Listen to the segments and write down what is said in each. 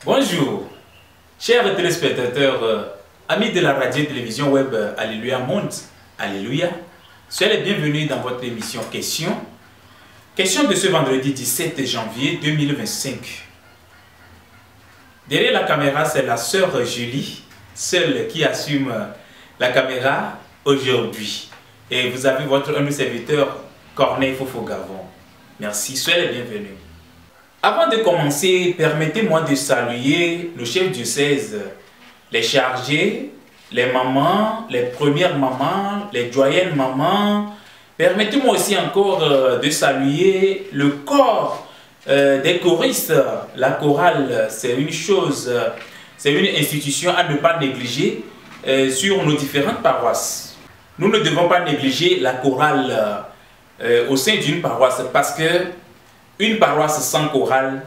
Bonjour, chers téléspectateurs, amis de la radio-télévision web Alléluia Monde, Alléluia. Soyez les bienvenus dans votre émission Question. Question de ce vendredi 17 janvier 2025. Derrière la caméra, c'est la sœur Julie, seule qui assume la caméra aujourd'hui. Et vous avez votre humble serviteur Corneille Fofo-Gavon. Merci, soyez les bienvenus. Avant de commencer, permettez-moi de saluer nos chefs diocèses, les chargés, les mamans, les premières mamans, les doyennes mamans. Permettez-moi aussi encore de saluer le corps des choristes. La chorale, c'est une chose, c'est une institution à ne pas négliger sur nos différentes paroisses. Nous ne devons pas négliger la chorale au sein d'une paroisse parce que une paroisse sans chorale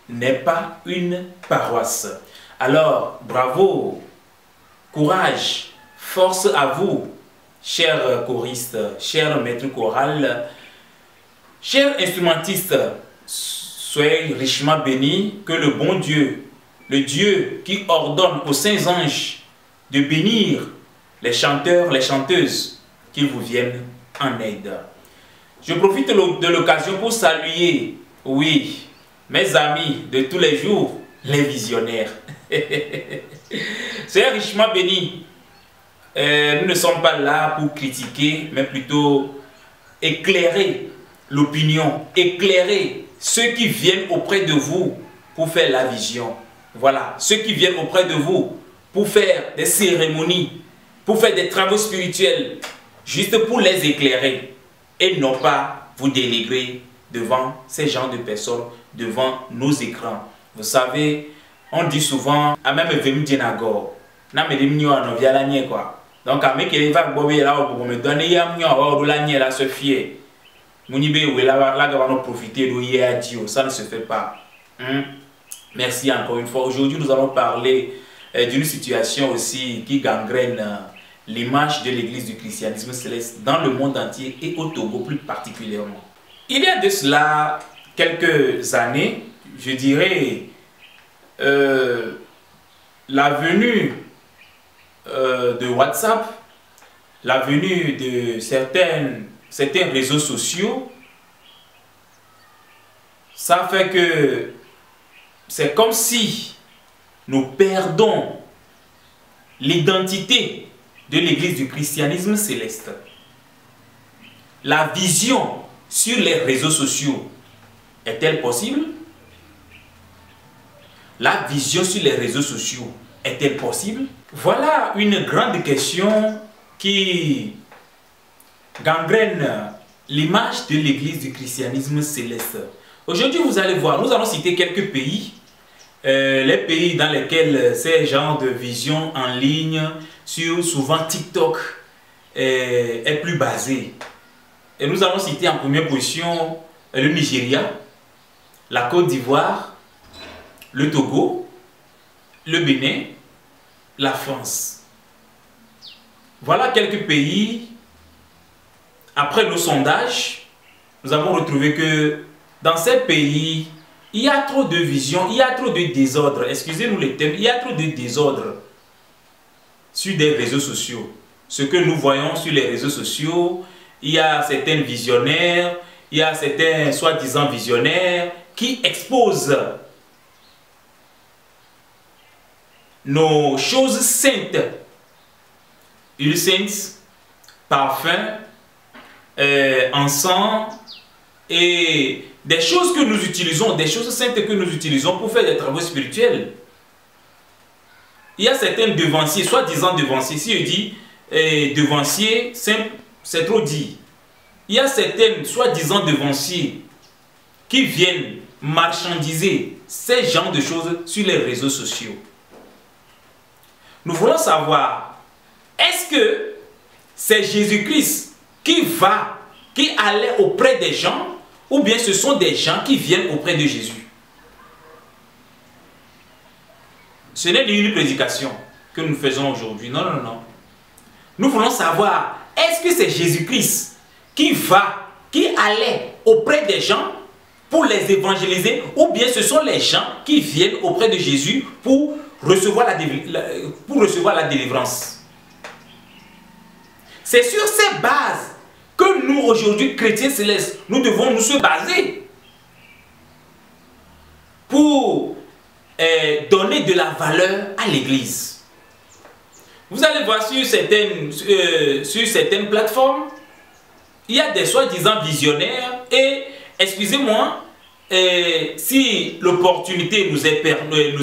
n'est pas une paroisse. Alors, bravo, courage, force à vous, chers choristes, chers maîtres chorales, chers instrumentistes, soyez richement bénis, que le bon Dieu, le Dieu qui ordonne aux saints anges de bénir les chanteurs, les chanteuses, qu'ils vous viennent en aide. Je profite de l'occasion pour saluer, oui, mes amis de tous les jours, les visionnaires. Soyez richement bénis. Nous ne sommes pas là pour critiquer, mais plutôt éclairer l'opinion, éclairer ceux qui viennent auprès de vous pour faire la vision. Voilà, ceux qui viennent auprès de vous pour faire des cérémonies, pour faire des travaux spirituels, juste pour les éclairer et non pas vous dénigrer devant ces genres de personnes, devant nos écrans. Vous savez, on dit souvent, à même venu Djenagor, na me dimnyo anovia la nye quoi. Donc à me qui va bober là pour me donner yam nyo avoir la nye là se fier. Munibe ou là va profiter de hier Dieu, ça ne se fait pas. Merci encore une fois. Aujourd'hui, nous allons parler d'une situation aussi qui gangrène l'image de l'église du christianisme céleste dans le monde entier et au Togo plus particulièrement. Il y a de cela quelques années, je dirais, la venue de WhatsApp, la venue de certains réseaux sociaux, ça fait que c'est comme si nous perdons l'identité de l'église du christianisme céleste. La vision sur les réseaux sociaux est-elle possible? La vision sur les réseaux sociaux est-elle possible? Voilà une grande question qui gangrène l'image de l'église du christianisme céleste. Aujourd'hui, vous allez voir, nous allons citer quelques pays, les pays dans lesquels ces genres de vision en ligne, sur souvent TikTok, est plus basé. Et nous allons citer en première position le Nigeria, la Côte d'Ivoire, le Togo, le Bénin, la France. Voilà quelques pays. Après nos sondages, nous avons retrouvé que dans ces pays, il y a trop de vision, il y a trop de désordre. Excusez-nous les termes, il y a trop de désordre sur des réseaux sociaux. Ce que nous voyons sur les réseaux sociaux, il y a certains visionnaires, il y a certains soi-disant visionnaires qui exposent nos choses saintes, huile sainte, parfum, encens et des choses que nous utilisons, des choses saintes que nous utilisons pour faire des travaux spirituels. Il y a certains devanciers, soi-disant devanciers, si je dis devancier, c'est trop dit. Il y a certains soi-disant devanciers qui viennent marchandiser ces genres de choses sur les réseaux sociaux. Nous voulons savoir, est-ce que c'est Jésus-Christ qui allait auprès des gens, ou bien ce sont des gens qui viennent auprès de Jésus? Ce n'est ni une prédication que nous faisons aujourd'hui. Non, non, non. Nous voulons savoir, est-ce que c'est Jésus-Christ qui allait auprès des gens, pour les évangéliser, ou bien ce sont les gens qui viennent auprès de Jésus pour recevoir la délivrance. C'est sur ces bases que nous, aujourd'hui, chrétiens célestes, nous devons nous se baser pour donner de la valeur à l'Église. Vous allez voir sur certaines plateformes, il y a des soi-disant visionnaires et, excusez-moi, si l'opportunité nous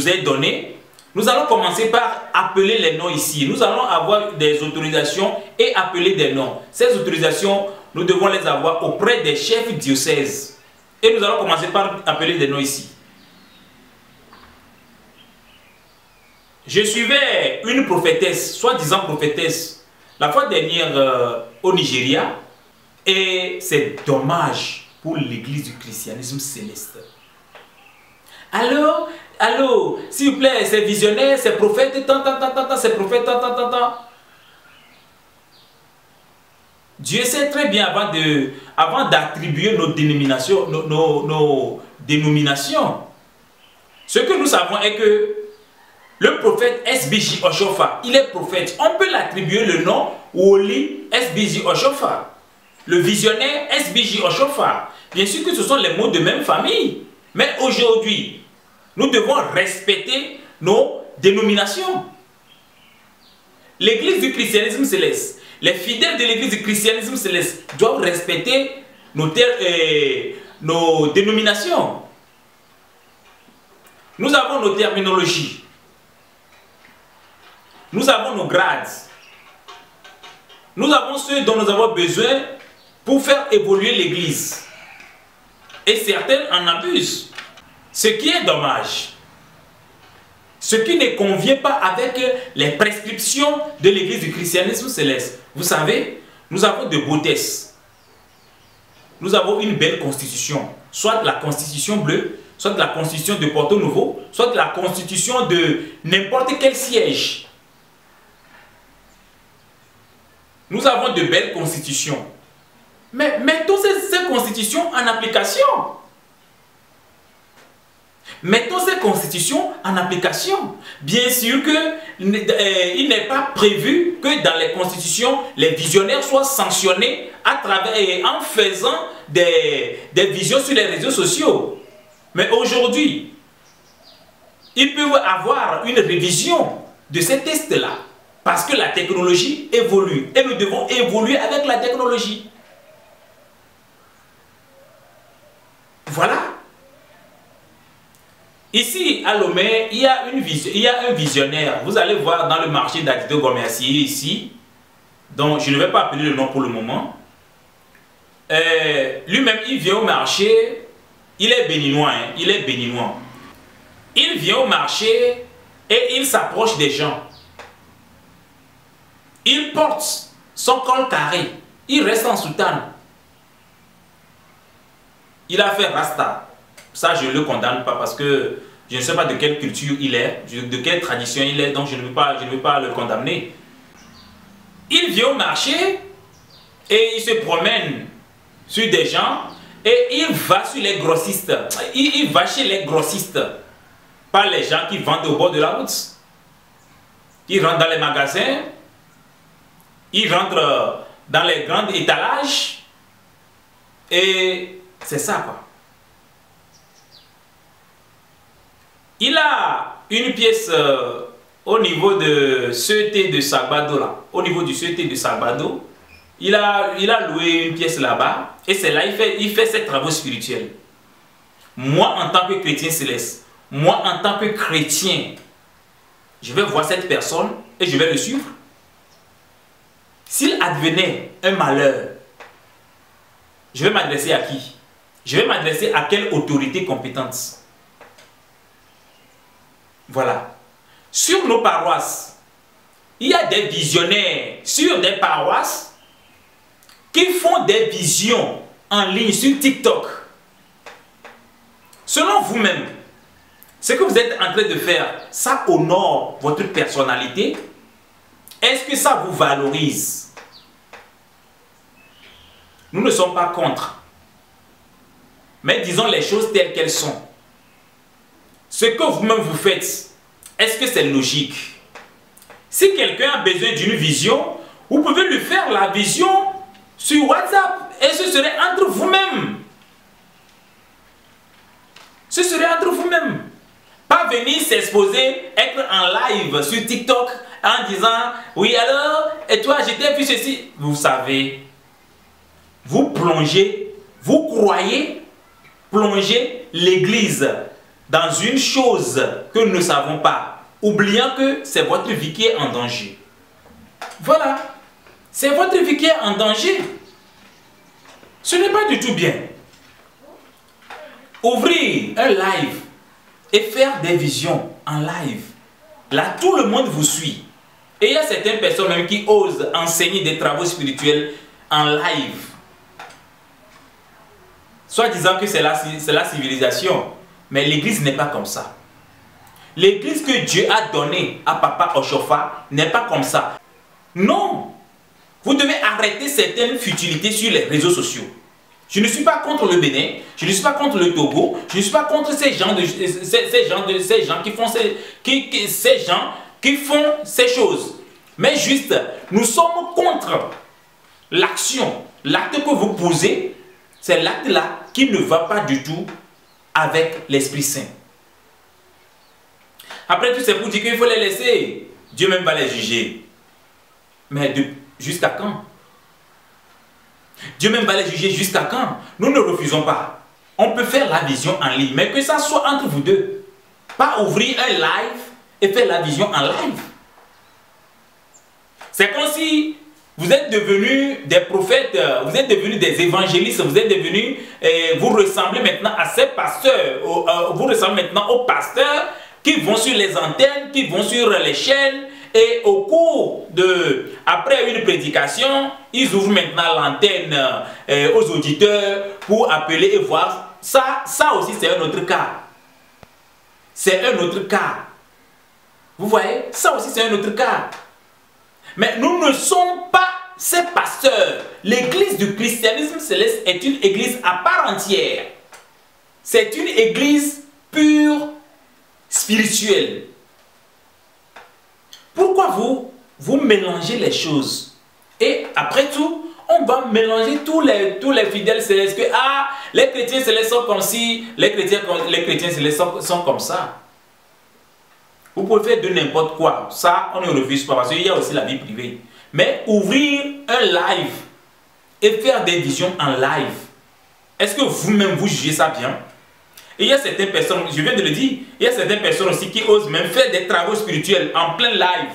est donnée, nous allons commencer par appeler les noms ici. Nous allons avoir des autorisations et appeler des noms. Ces autorisations, nous devons les avoir auprès des chefs diocèses. Et nous allons commencer par appeler des noms ici. Je suivais une prophétesse, soi-disant prophétesse, la fois dernière au Nigeria. Et c'est dommage pour l'église du christianisme céleste. Alors, s'il vous plaît, ces visionnaires, ces prophètes, ces prophètes, Dieu sait très bien avant d'attribuer nos dénominations, nos dénominations. Ce que nous savons est que le prophète SBJ Oshofa, il est prophète. On peut l'attribuer le nom Woli SBJ Oshofa. Le visionnaire SBJ Oshofa. Bien sûr que ce sont les mots de même famille. Mais aujourd'hui, nous devons respecter nos dénominations. L'église du christianisme céleste, les fidèles de l'église du christianisme céleste doivent respecter nos dénominations. Nous avons nos terminologies. Nous avons nos grades. Nous avons ceux dont nous avons besoin pour faire évoluer l'église. Et certains en abusent. Ce qui est dommage. Ce qui ne convient pas avec les prescriptions de l'église du christianisme céleste. Vous savez, nous avons de beautesses. Nous avons une belle constitution. Soit la constitution bleue, soit la constitution de Porto Novo, soit la constitution de n'importe quel siège. Nous avons de belles constitutions. Mais mettons ces constitutions en application. Mettons ces constitutions en application. Bien sûr qu'il n'est pas prévu que dans les constitutions, les visionnaires soient sanctionnés à travers, en faisant des visions sur les réseaux sociaux. Mais aujourd'hui, ils peuvent avoir une révision de ces tests-là. Parce que la technologie évolue. Et nous devons évoluer avec la technologie. Voilà. Ici, à Lomé, il y a un visionnaire. Vous allez voir dans le marché d'Adito Gomercier ici, dont je ne vais pas appeler le nom pour le moment. Lui-même, il vient au marché. Il est béninois. Hein, il est béninois. Il vient au marché et il s'approche des gens. Il porte son col carré. Il reste en soutane. Il a fait rasta. Ça, je ne le condamne pas parce que je ne sais pas de quelle culture il est, de quelle tradition il est, donc je ne veux pas le condamner. Il vient au marché et il se promène sur des gens et il va sur les grossistes. Il va chez les grossistes, pas les gens qui vendent au bord de la route. Il rentre dans les magasins, il rentre dans les grands étalages et c'est ça quoi. Il a une pièce au niveau de CET de Sagbado là, au niveau du CET de Sagbado. Il a loué une pièce là-bas et c'est là il fait ses travaux spirituels. Moi en tant que chrétien céleste, moi en tant que chrétien, je vais voir cette personne et je vais le suivre. S'il advenait un malheur, je vais m'adresser à qui? Je vais m'adresser à quelle autorité compétente? Voilà. Sur nos paroisses, il y a des visionnaires sur des paroisses qui font des visions en ligne sur TikTok. Selon vous-même, ce que vous êtes en train de faire, ça honore votre personnalité? Est-ce que ça vous valorise? Nous ne sommes pas contre. Mais disons les choses telles qu'elles sont. Ce que vous-même vous faites, est-ce que c'est logique? Si quelqu'un a besoin d'une vision, vous pouvez lui faire la vision sur WhatsApp. Et ce serait entre vous-même. Ce serait entre vous-même. Pas venir s'exposer, être en live sur TikTok en disant « Oui alors, et toi, je t'ai vu ceci. » Vous savez, vous plongez, vous croyez plonger l'Église dans une chose que nous ne savons pas, oubliant que c'est votre vie qui est en danger. Voilà, c'est votre vie qui est en danger. Ce n'est pas du tout bien. Ouvrir un live et faire des visions en live, là tout le monde vous suit. Et il y a certaines personnes même qui osent enseigner des travaux spirituels en live. Soit disant que c'est la civilisation. Mais l'église n'est pas comme ça. L'église que Dieu a donnée à Papa Oshofa n'est pas comme ça. Non. Vous devez arrêter certaines futilités sur les réseaux sociaux. Je ne suis pas contre le Bénin, je ne suis pas contre le Togo, je ne suis pas contre ces gens qui font ces choses. Mais juste, nous sommes contre l'action, l'acte que vous posez, c'est l'acte-là qui ne va pas du tout avec l'Esprit Saint. Après tout, c'est pour dire qu'il faut les laisser. Dieu même va les juger. Mais jusqu'à quand? Dieu même va les juger jusqu'à quand? Nous ne refusons pas. On peut faire la vision en ligne, mais que ça soit entre vous deux. Pas ouvrir un live et faire la vision en live. C'est comme si vous êtes devenus des prophètes, vous êtes devenus des évangélistes, vous êtes devenus, vous ressemblez maintenant à ces pasteurs, vous ressemblez maintenant aux pasteurs qui vont sur les antennes, qui vont sur les chaînes, et au cours après une prédication, ils ouvrent maintenant l'antenne aux auditeurs pour appeler et voir. Ça aussi c'est un autre cas. C'est un autre cas. Vous voyez, ça aussi c'est un autre cas. Mais nous ne sommes pas ces pasteurs. L'église du christianisme céleste est une église à part entière. C'est une église pure, spirituelle. Pourquoi vous mélangez les choses? Et après tout, on va mélanger tous les fidèles célestes. Que les chrétiens célestes sont comme ci, les chrétiens célestes sont comme ça. Vous pouvez faire de n'importe quoi. Ça, on ne refuse pas parce qu'il y a aussi la vie privée. Mais ouvrir un live et faire des visions en live, est-ce que vous-même vous jugez ça bien? Et il y a certaines personnes, je viens de le dire, il y a certaines personnes aussi qui osent même faire des travaux spirituels en plein live.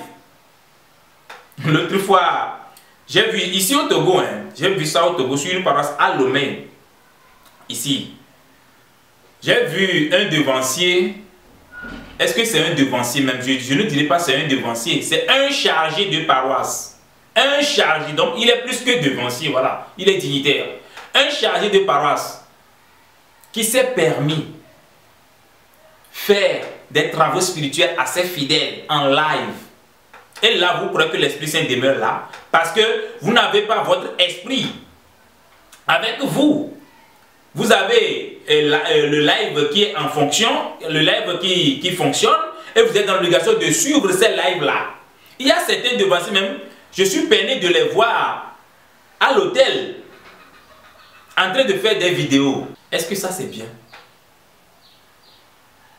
L'autre fois, j'ai vu ici au Togo, j'ai vu ça au Togo sur une paroisse à Lomé. Ici, j'ai vu un devancier. Est-ce que c'est un devancier même? Je ne dirais pas c'est un devancier, c'est un chargé de paroisse. Un chargé, donc il est plus que devancier, voilà, il est dignitaire. Un chargé de paroisse qui s'est permis faire des travaux spirituels à ses fidèles en live. Et là, vous croyez que l'Esprit Saint demeure là parce que vous n'avez pas votre esprit avec vous. Vous avez le live qui est en fonction, le live qui fonctionne, et vous êtes dans l'obligation de suivre ces lives-là. Il y a certains devanciers même, je suis peiné de les voir à l'hôtel, en train de faire des vidéos. Est-ce que ça c'est bien?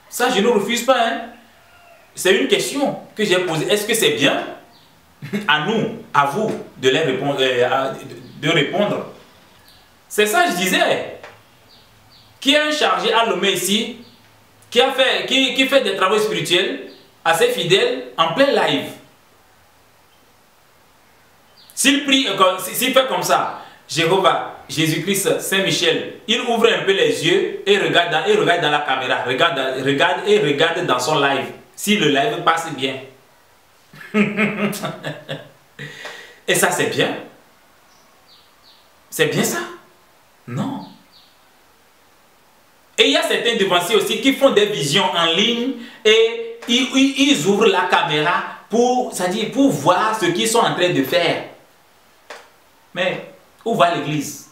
Ça, je ne refuse pas. C'est une question que j'ai posée. Est-ce que c'est bien? À nous, à vous, de les répondre, de répondre. C'est ça que je disais. Qui est un chargé à Lomé ici, qui fait des travaux spirituels à ses fidèles en plein live. S'il prie, s'il fait comme ça, Jéhovah, Jésus-Christ, Saint-Michel, il ouvre un peu les yeux et regarde dans la caméra, regarde dans son live, si le live passe bien. Et ça c'est bien? C'est bien ça? Non. Et il y a certains devanciers aussi qui font des visions en ligne et ils ouvrent la caméra pour voir ce qu'ils sont en train de faire. Mais où va l'église?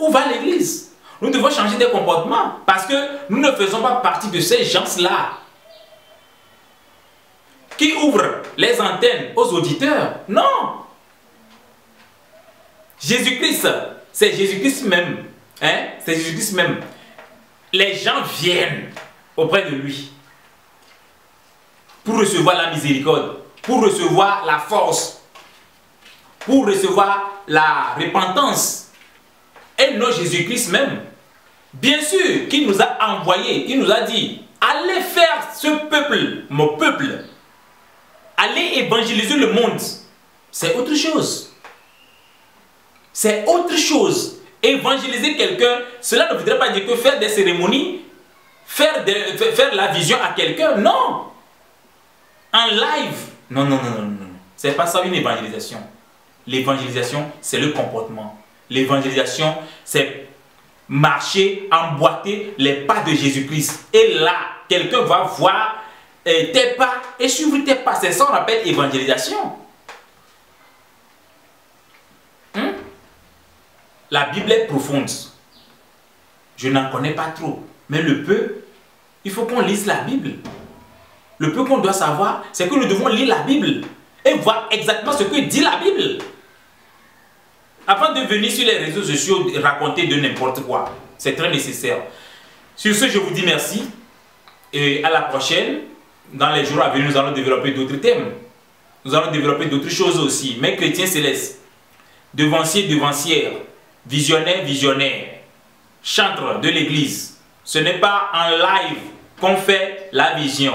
Où va l'église? Nous devons changer de comportement parce que nous ne faisons pas partie de ces gens-là qui ouvrent les antennes aux auditeurs. Non! Jésus-Christ, c'est Jésus-Christ même. Hein? C'est Jésus-Christ même. Les gens viennent auprès de lui pour recevoir la miséricorde, pour recevoir la force, pour recevoir la repentance. Et non Jésus-Christ même. Bien sûr qu'il nous a envoyés, il nous a dit, allez faire ce peuple, mon peuple, allez évangéliser le monde. C'est autre chose. C'est autre chose. Évangéliser quelqu'un, cela ne voudrait pas dire que faire des cérémonies, faire la vision à quelqu'un, non. En live, non, non, non, non, non. C'est pas ça une évangélisation. L'évangélisation, c'est le comportement. L'évangélisation, c'est marcher, emboîter les pas de Jésus-Christ. Et là, quelqu'un va voir tes pas et suivre tes pas. C'est ça qu'on appelle évangélisation. La Bible est profonde. Je n'en connais pas trop. Mais le peu, il faut qu'on lise la Bible. Le peu qu'on doit savoir, c'est que nous devons lire la Bible et voir exactement ce que dit la Bible. Avant de venir sur les réseaux sociaux et raconter de n'importe quoi. C'est très nécessaire. Sur ce, je vous dis merci. Et à la prochaine. Dans les jours à venir, nous allons développer d'autres thèmes. Nous allons développer d'autres choses aussi. Mais chrétiens célestes, devanciers, devancières, visionnaires, visionnaires, chantres de l'église. Ce n'est pas en live qu'on fait la vision.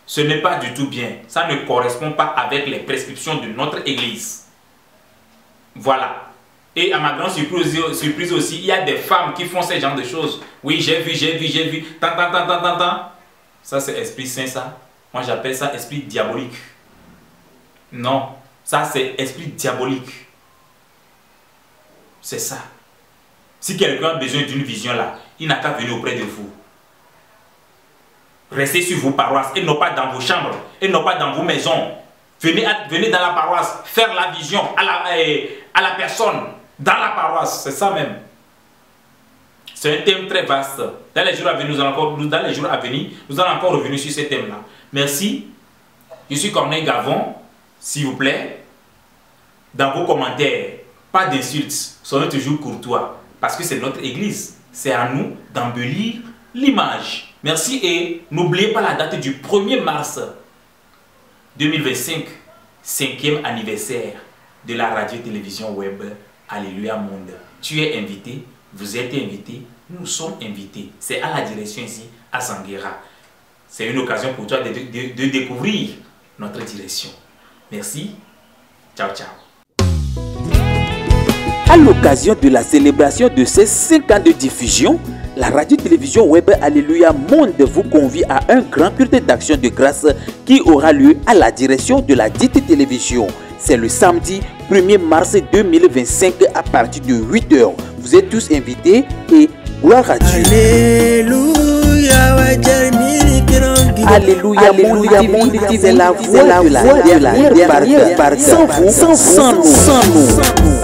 Ce n'est pas du tout bien. Ça ne correspond pas avec les prescriptions de notre église. Voilà. Et à ma grande surprise aussi, il y a des femmes qui font ce genre de choses. Oui, j'ai vu. Tant. Ça, c'est Esprit Saint, ça. Moi, j'appelle ça esprit diabolique. Non, ça, c'est esprit diabolique. C'est ça. Si quelqu'un a besoin d'une vision là, il n'a qu'à venir auprès de vous. Restez sur vos paroisses et non pas dans vos chambres, et non pas dans vos maisons. Venez dans la paroisse, faire la vision à la personne, dans la paroisse, c'est ça même. C'est un thème très vaste. Dans les jours à venir, nous allons encore revenir sur ce thème-là. Merci. Je suis Corneille Gavon. S'il vous plaît, dans vos commentaires, pas d'insultes. Soyez toujours courtois. Parce que c'est notre église. C'est à nous d'embellir l'image. Merci et n'oubliez pas la date du 1er mars 2025, 5e anniversaire de la radio-télévision web Alléluia Monde. Tu es invité, vous êtes invité, nous sommes invités. C'est à la direction ici, à Sanguera. C'est une occasion pour toi de découvrir notre direction. Merci. Ciao, ciao. À l'occasion de la célébration de ces 5 ans de diffusion, la radio-télévision web Alléluia Monde vous convie à un grand culte d'action de grâce qui aura lieu à la direction de la dite télévision. C'est le samedi 1er mars 2025 à partir de 8 h. Vous êtes tous invités et gloire à Dieu. Alléluia, Monde, c'est la voix de la dernière partie. Sans vous, sans nous.